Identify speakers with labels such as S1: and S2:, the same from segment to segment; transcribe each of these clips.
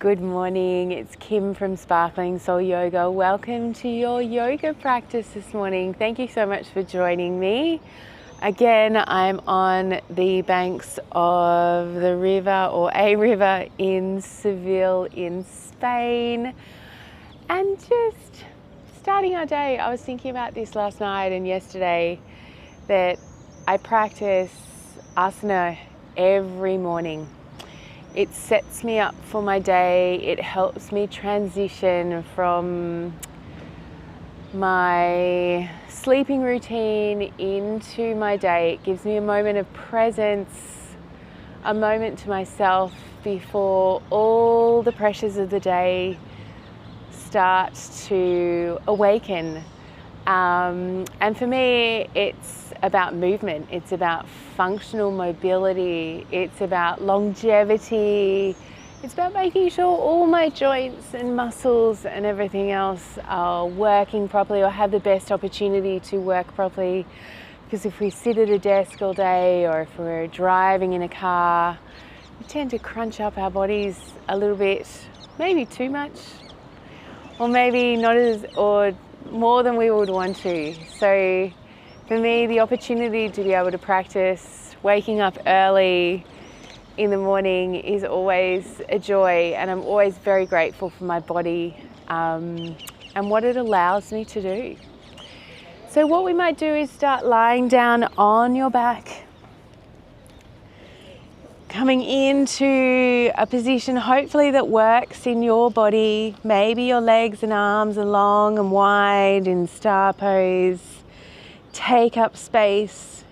S1: Good morning, it's Kim from Sparkling Soul Yoga. Welcome to your yoga practice this morning. Thank you so much for joining me. Again, I'm on the banks of the river or a river in Seville in Spain, and just starting our day. I was thinking about this last night and yesterday that I practice asana every morning. It sets me up for my day. It helps me transition from my sleeping routine into my day. It gives me a moment of presence, a moment to myself before all the pressures of the day start to awaken. And for me, it's about movement. It's about functional mobility. It's about longevity. It's about making sure all my joints and muscles and everything else are working properly or have the best opportunity to work properly. Because if we sit at a desk all day or if we're driving in a car, we tend to crunch up our bodies a little bit, maybe too much, or maybe not as, or more than we would want to. So for me, the opportunity to be able to practice waking up early in the morning is always a joy, and I'm always very grateful for my body and what it allows me to do. So what we might do is start lying down on your back, coming into a position hopefully that works in your body. Maybe your legs and arms are long and wide in star pose. Take up space.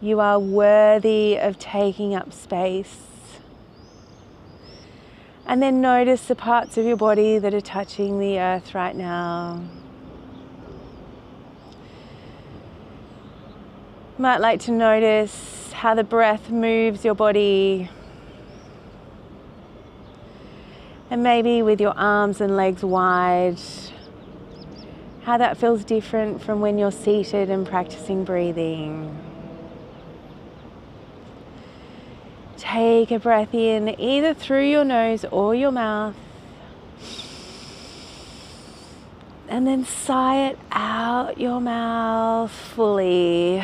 S1: You are worthy of taking up space. And then notice the parts of your body that are touching the earth right now. You might like to notice how the breath moves your body. And maybe with your arms and legs wide, how that feels different from when you're seated and practicing breathing. Take a breath in, either through your nose or your mouth. And then sigh it out your mouth fully.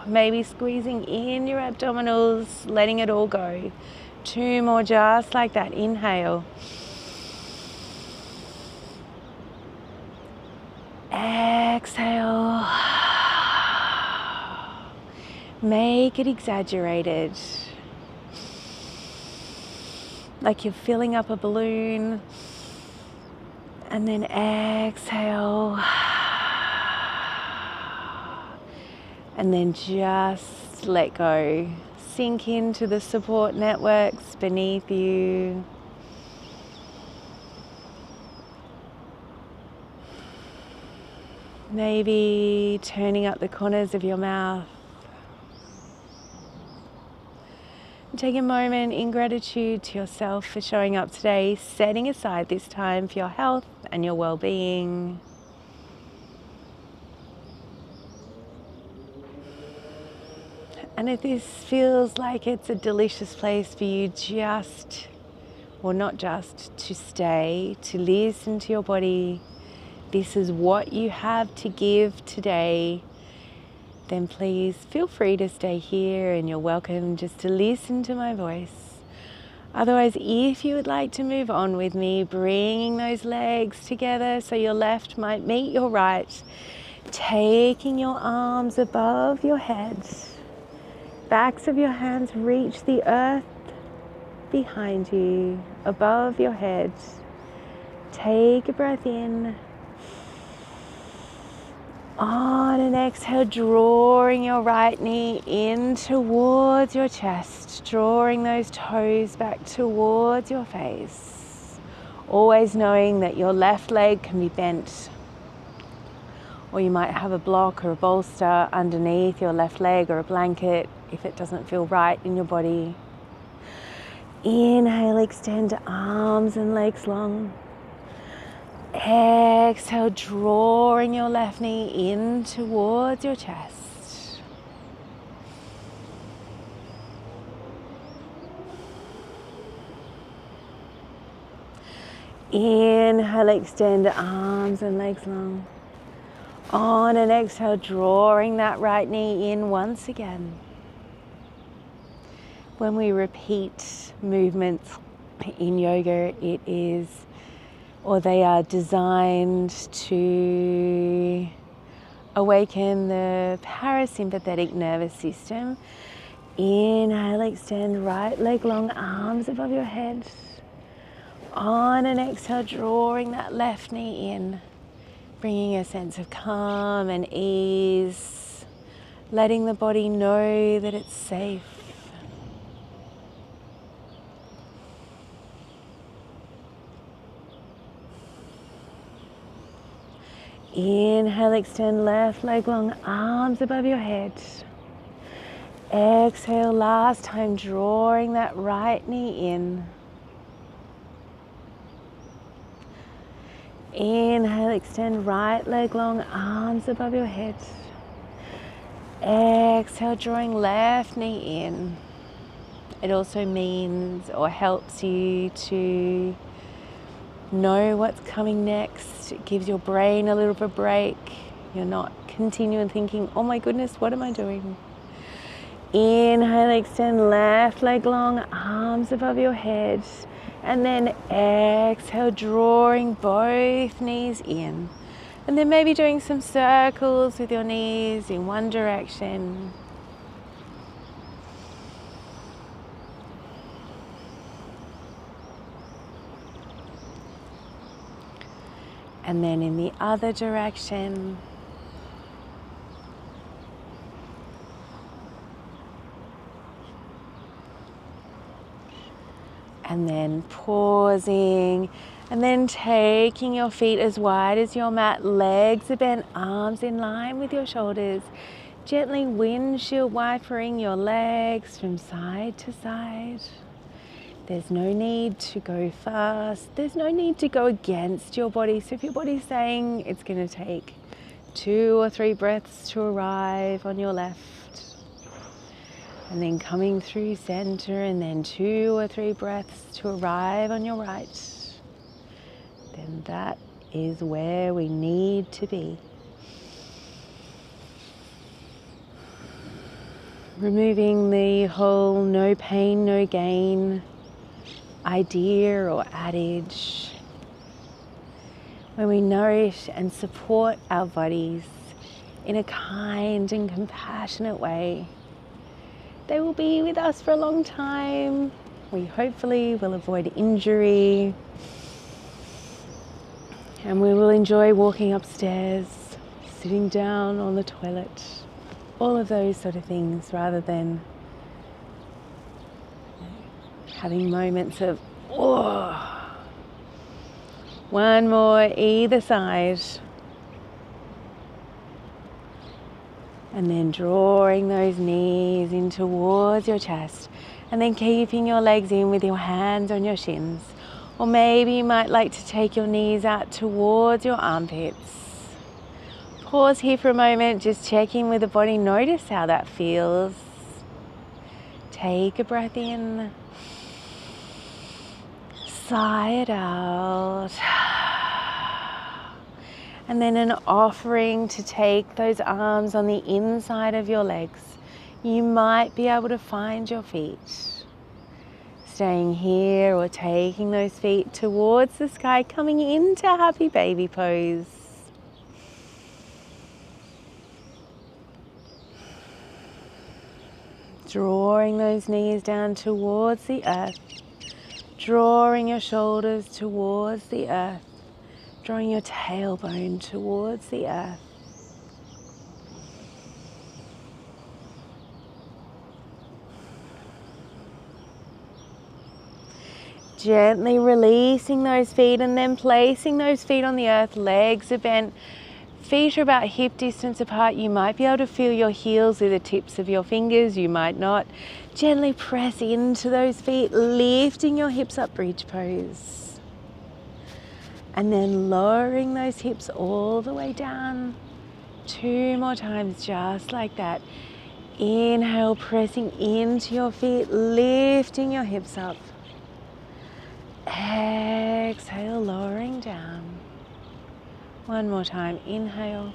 S1: Maybe squeezing in your abdominals, letting it all go. 2 more just like that. Inhale. Exhale. Make it exaggerated. Like you're filling up a balloon. And then exhale. And then just let go. Sink into the support networks beneath you. Maybe turning up the corners of your mouth. And take a moment in gratitude to yourself for showing up today, setting aside this time for your health and your well-being. And if this feels like it's a delicious place for you just, or not just, to stay, to listen to your body, this is what you have to give today, then please feel free to stay here, and you're welcome just to listen to my voice. Otherwise, if you would like to move on with me, bringing those legs together so your left might meet your right, taking your arms above your head. Backs of your hands reach the earth behind you, above your head. Take a breath in. On an exhale, drawing your right knee in towards your chest, drawing those toes back towards your face. Always knowing that your left leg can be bent, or you might have a block or a bolster underneath your left leg or a blanket if it doesn't feel right in your body. Inhale, extend arms and legs long. Exhale, drawing your left knee in towards your chest. Inhale, extend arms and legs long. On an exhale, drawing that right knee in once again. When we repeat movements in yoga, they are designed to awaken the parasympathetic nervous system. Inhale, extend right leg long, arms above your head. On an exhale, drawing that left knee in, bringing a sense of calm and ease, letting the body know that it's safe. Inhale, extend left leg long, arms above your head. Exhale, last time, drawing that right knee in. Inhale, extend right leg long, arms above your head. Exhale, drawing left knee in. It also means or helps you to know what's coming next. It gives your brain a little bit of a break. You're not continuing thinking, oh my goodness, what am I doing? Inhale, extend left leg long, arms above your head. And then exhale, drawing both knees in. And then maybe doing some circles with your knees in one direction. And then in the other direction. And then pausing, and then taking your feet as wide as your mat, legs are bent, arms in line with your shoulders. Gently windshield wipering your legs from side to side. There's no need to go fast. There's no need to go against your body. So if your body's saying it's going to take 2 or 3 breaths to arrive on your left, and then coming through center, and then 2 or 3 breaths to arrive on your right, then that is where we need to be. Removing the whole no pain, no gain idea or adage. When we nourish and support our bodies in a kind and compassionate way, they will be with us for a long time. We hopefully will avoid injury, and we will enjoy walking upstairs, sitting down on the toilet, all of those sort of things, rather than having moments of, oh. One more either side. And then drawing those knees in towards your chest, and then keeping your legs in with your hands on your shins. Or maybe you might like to take your knees out towards your armpits. Pause here for a moment, just check in with the body. Notice how that feels. Take a breath in. Sigh it out. And then an offering to take those arms on the inside of your legs. You might be able to find your feet. Staying here or taking those feet towards the sky, coming into happy baby pose. Drawing those knees down towards the earth. Drawing your shoulders towards the earth. Drawing your tailbone towards the earth. Gently releasing those feet and then placing those feet on the earth. Legs are bent. Feet are about hip distance apart. You might be able to feel your heels with the tips of your fingers. You might not. Gently press into those feet, lifting your hips up, bridge pose. And then lowering those hips all the way down. 2 more times, just like that. Inhale, pressing into your feet, lifting your hips up. Exhale, lowering down. One more time, inhale.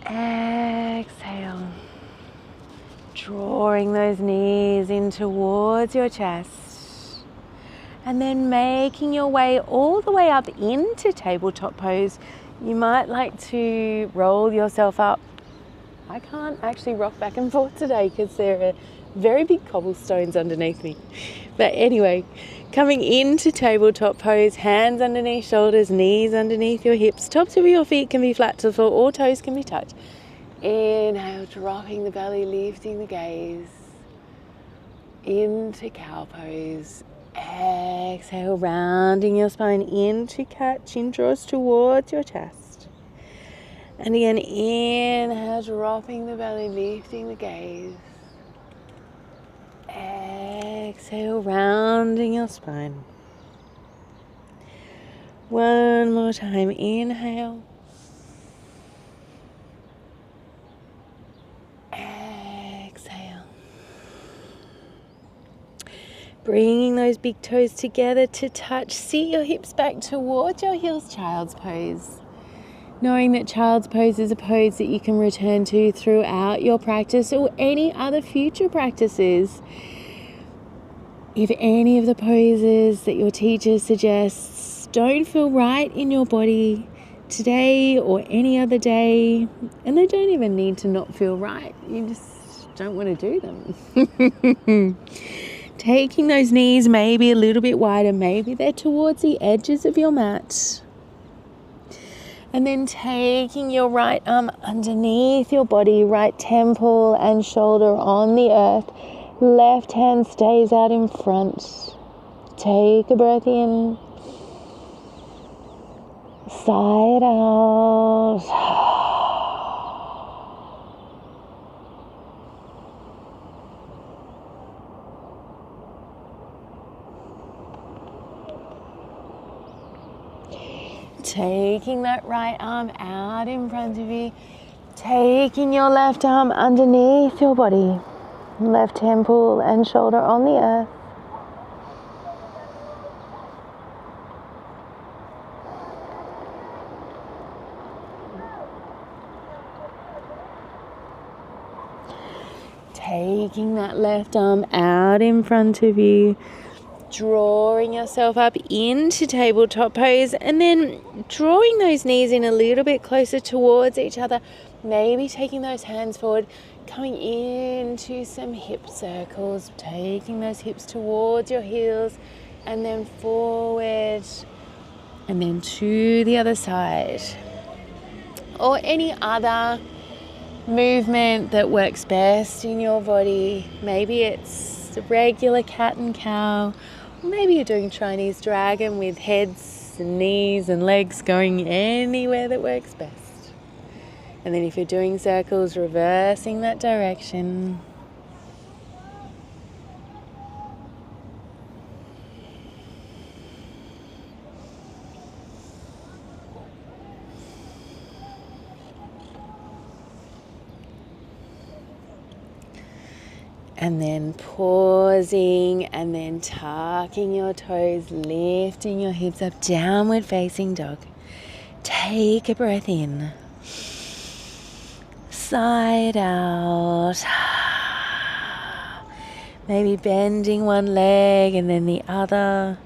S1: Exhale. Drawing those knees in towards your chest. And then making your way all the way up into tabletop pose. You might like to roll yourself up. I can't actually rock back and forth today because there are very big cobblestones underneath me. But anyway, coming into tabletop pose, hands underneath shoulders, knees underneath your hips, tops of your feet can be flat to the floor or toes can be touched. Inhale, dropping the belly, lifting the gaze into cow pose. Exhale, rounding your spine into cat, chin draws towards your chest. And again, inhale, dropping the belly, lifting the gaze. Exhale, rounding your spine. One more time, inhale. Exhale. Bringing those big toes together to touch. Seat your hips back towards your heels, child's pose. Knowing that child's pose is a pose that you can return to throughout your practice or any other future practices. If any of the poses that your teacher suggests don't feel right in your body today or any other day, and they don't even need to not feel right, you just don't want to do them. Taking those knees maybe a little bit wider, maybe they're towards the edges of your mat. And then taking your right arm underneath your body, right temple and shoulder on the earth. Left hand stays out in front. Take a breath in. Side out. Taking that right arm out in front of you. Taking your left arm underneath your body. Left temple and shoulder on the earth. Taking that left arm out in front of you. Drawing yourself up into tabletop pose and then drawing those knees in a little bit closer towards each other. Maybe taking those hands forward, coming into some hip circles, taking those hips towards your heels and then forward and then to the other side. Or any other movement that works best in your body. Maybe it's regular cat and cow. Maybe you're doing Chinese dragon with heads and knees and legs going anywhere that works best. And then if you're doing circles, reversing that direction. And then pausing and then tucking your toes, lifting your hips up, downward facing dog. Take a breath in. Side out. Maybe bending one leg and then the other.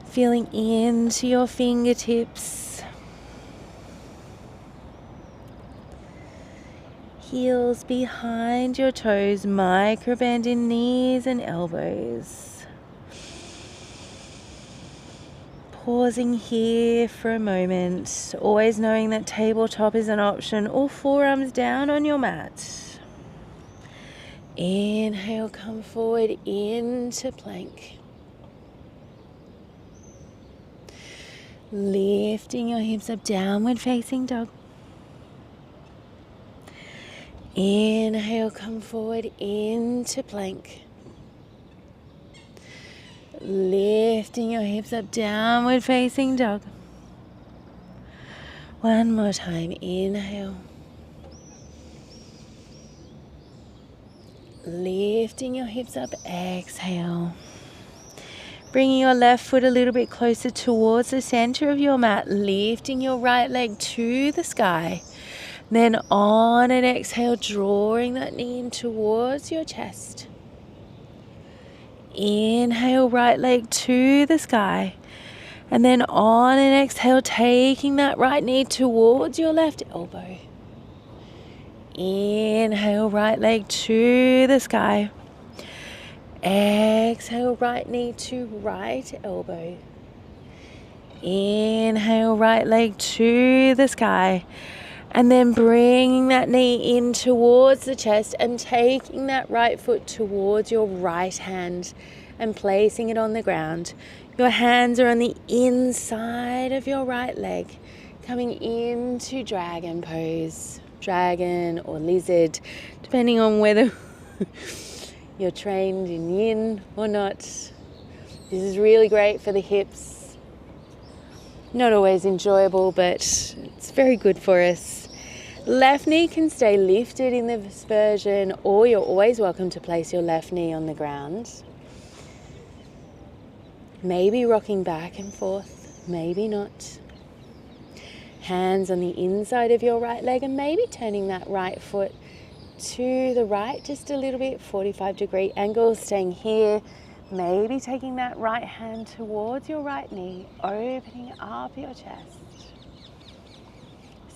S1: Feeling into your fingertips. Heels behind your toes, micro bend in knees and elbows. Pausing here for a moment, always knowing that tabletop is an option, or forearms down on your mat. Inhale, come forward into plank. Lifting your hips up, downward facing dog. Inhale, come forward into plank. Lifting your hips up, downward facing dog. One more time, inhale. Lifting your hips up, exhale. Bringing your left foot a little bit closer towards the center of your mat, lifting your right leg to the sky. Then on an exhale, drawing that knee in towards your chest. Inhale, right leg to the sky. And then on an exhale, taking that right knee towards your left elbow. Inhale, right leg to the sky. Exhale, right knee to right elbow. Inhale, right leg to the sky. And then bringing that knee in towards the chest and taking that right foot towards your right hand and placing it on the ground. Your hands are on the inside of your right leg, coming into dragon pose, dragon or lizard, depending on whether you're trained in yin or not. This is really great for the hips. Not always enjoyable, but it's very good for us. Left knee can stay lifted in this version, or you're always welcome to place your left knee on the ground. Maybe rocking back and forth, maybe not. Hands on the inside of your right leg and maybe turning that right foot to the right just a little bit, 45-degree angle, staying here. Maybe taking that right hand towards your right knee, opening up your chest.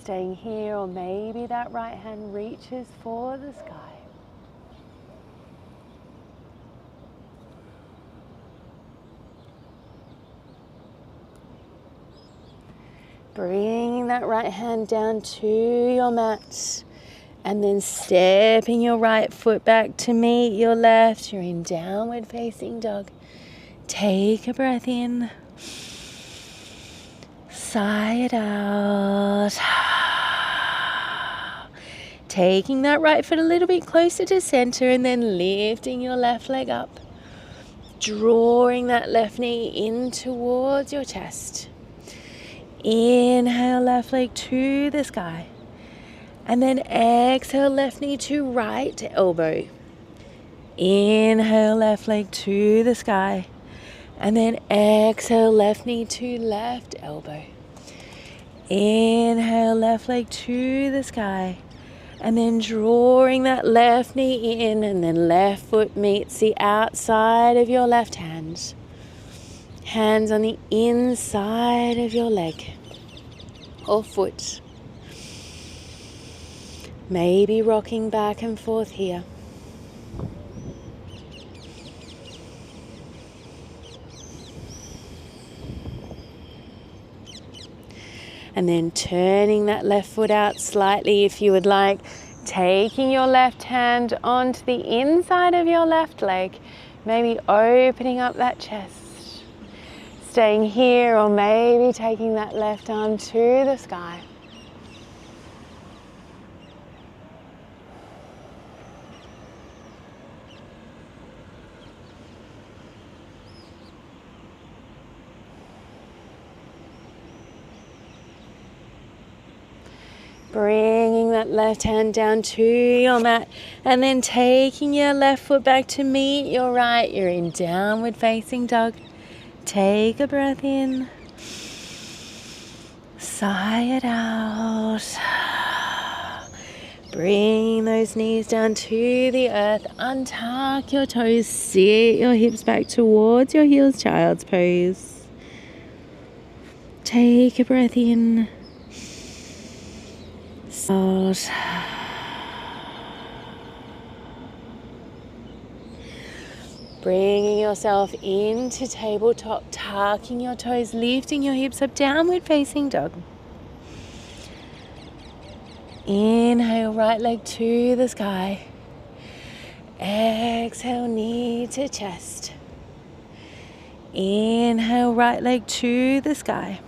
S1: Staying here, or maybe that right hand reaches for the sky. Bringing that right hand down to your mat. And then stepping your right foot back to meet your left. You're in downward facing dog. Take a breath in. Sigh it out. Taking that right foot a little bit closer to center and then lifting your left leg up. Drawing that left knee in towards your chest. Inhale, left leg to the sky. And then exhale, left knee to right elbow. Inhale, left leg to the sky. And then exhale, left knee to left elbow. Inhale, left leg to the sky. And then drawing that left knee in, and then left foot meets the outside of your left hand. Hands on the inside of your leg or foot. Maybe rocking back and forth here. And then turning that left foot out slightly if you would like. Taking your left hand onto the inside of your left leg. Maybe opening up that chest. Staying here, or maybe taking that left arm to the sky. Bringing that left hand down to your mat and then taking your left foot back to meet your right. You're in downward facing dog. Take a breath in. Sigh it out. Bring those knees down to the earth. Untuck your toes. Sit your hips back towards your heels, child's pose. Take a breath in. Out. Bringing yourself into tabletop, tucking your toes, lifting your hips up, downward facing dog. Inhale, right leg to the sky. Exhale, knee to chest. Inhale, right leg to the sky.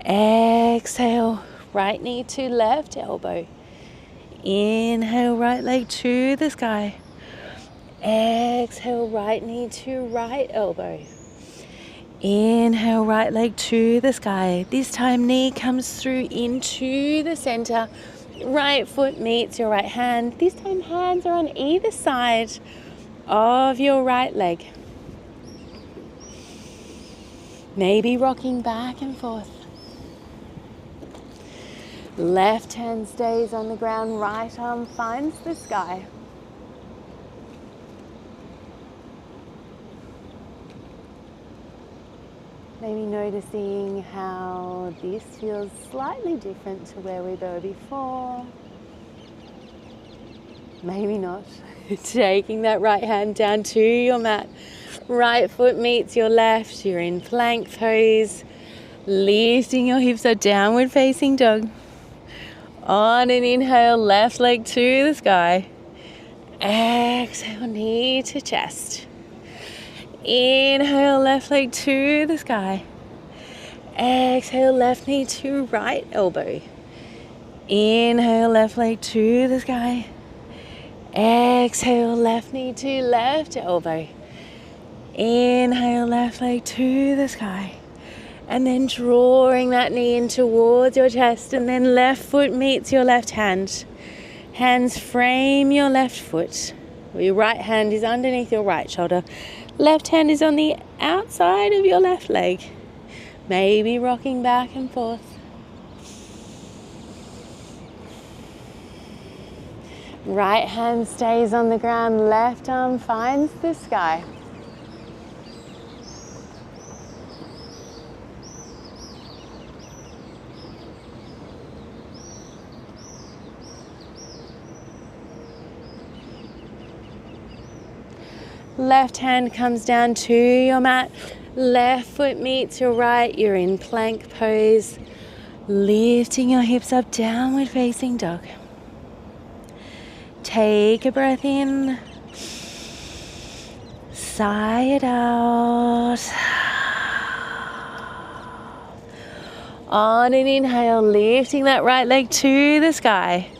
S1: Exhale, right knee to left elbow. Inhale, right leg to the sky. Exhale, right knee to right elbow. Inhale, right leg to the sky. This time knee comes through into the center. Right foot meets your right hand. This time hands are on either side of your right leg. Maybe rocking back and forth. Left hand stays on the ground, right arm finds the sky. Maybe noticing how this feels slightly different to where we were before. Maybe not. Taking that right hand down to your mat. Right foot meets your left. You're in plank pose. Lifting your hips up, downward facing dog. On an inhale, left leg to the sky. Exhale, knee to chest. Inhale, left leg to the sky. Exhale, left knee to right elbow. Inhale, left leg to the sky. Exhale, left knee to left elbow. Inhale, left leg to the sky. And then drawing that knee in towards your chest, and then left foot meets your left hand. Hands frame your left foot. Your right hand is underneath your right shoulder. Left hand is on the outside of your left leg. Maybe rocking back and forth. Right hand stays on the ground, left arm finds the sky. Left hand comes down to your mat. Left foot meets your right. You're in plank pose. Lifting your hips up, downward facing dog. Take a breath in. Sigh it out. On an inhale, lifting that right leg to the sky.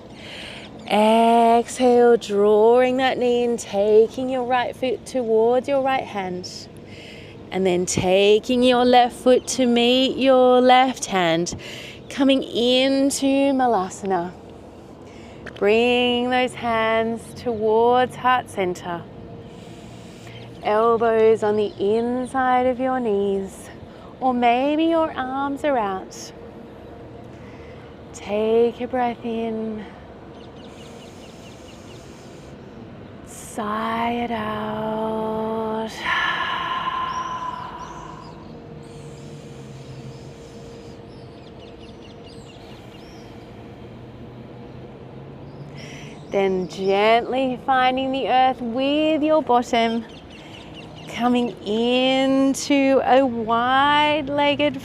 S1: Exhale, drawing that knee in, taking your right foot towards your right hand. And then taking your left foot to meet your left hand. Coming into Malasana. Bring those hands towards heart center. Elbows on the inside of your knees. Or maybe your arms are out. Take a breath in. Sigh it out. Then gently finding the earth with your bottom, coming into a wide-legged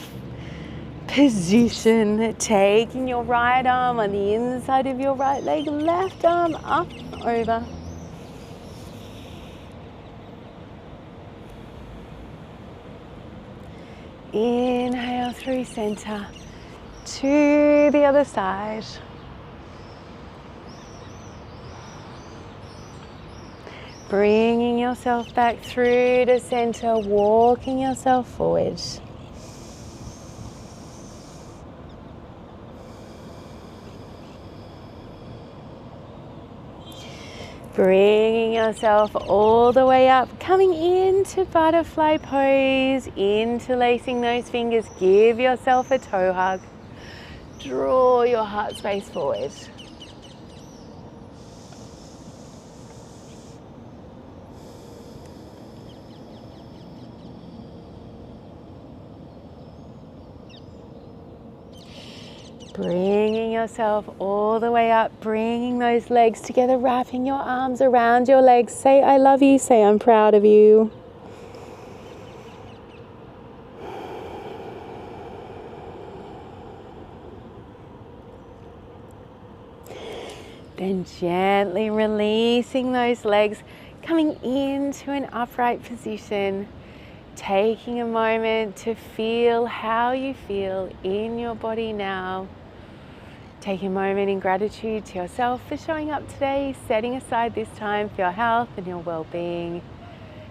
S1: position, taking your right arm on the inside of your right leg, left arm up, over. Inhale through center to the other side. Bringing yourself back through to center, walking yourself forward. Bringing yourself all the way up, coming into butterfly pose, interlacing those fingers, give yourself a toe hug. Draw your heart space forward. Bringing yourself all the way up, bringing those legs together, wrapping your arms around your legs. Say, I love you. Say, I'm proud of you. Then gently releasing those legs, coming into an upright position. Taking a moment to feel how you feel in your body now. Take a moment in gratitude to yourself for showing up today, setting aside this time for your health and your well-being.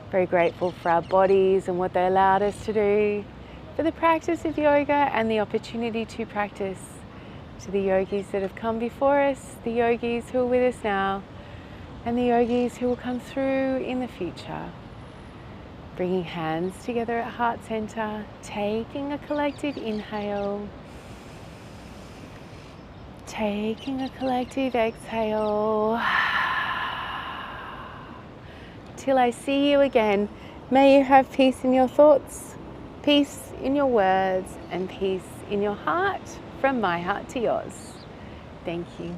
S1: Very grateful for our bodies and what they allowed us to do, for the practice of yoga and the opportunity to practice to the yogis that have come before us, the yogis who are with us now, and the yogis who will come through in the future. Bringing hands together at heart center, taking a collective inhale, taking a collective exhale. Till I see you again, may you have peace in your thoughts, peace in your words, and peace in your heart, from my heart to yours. Thank you.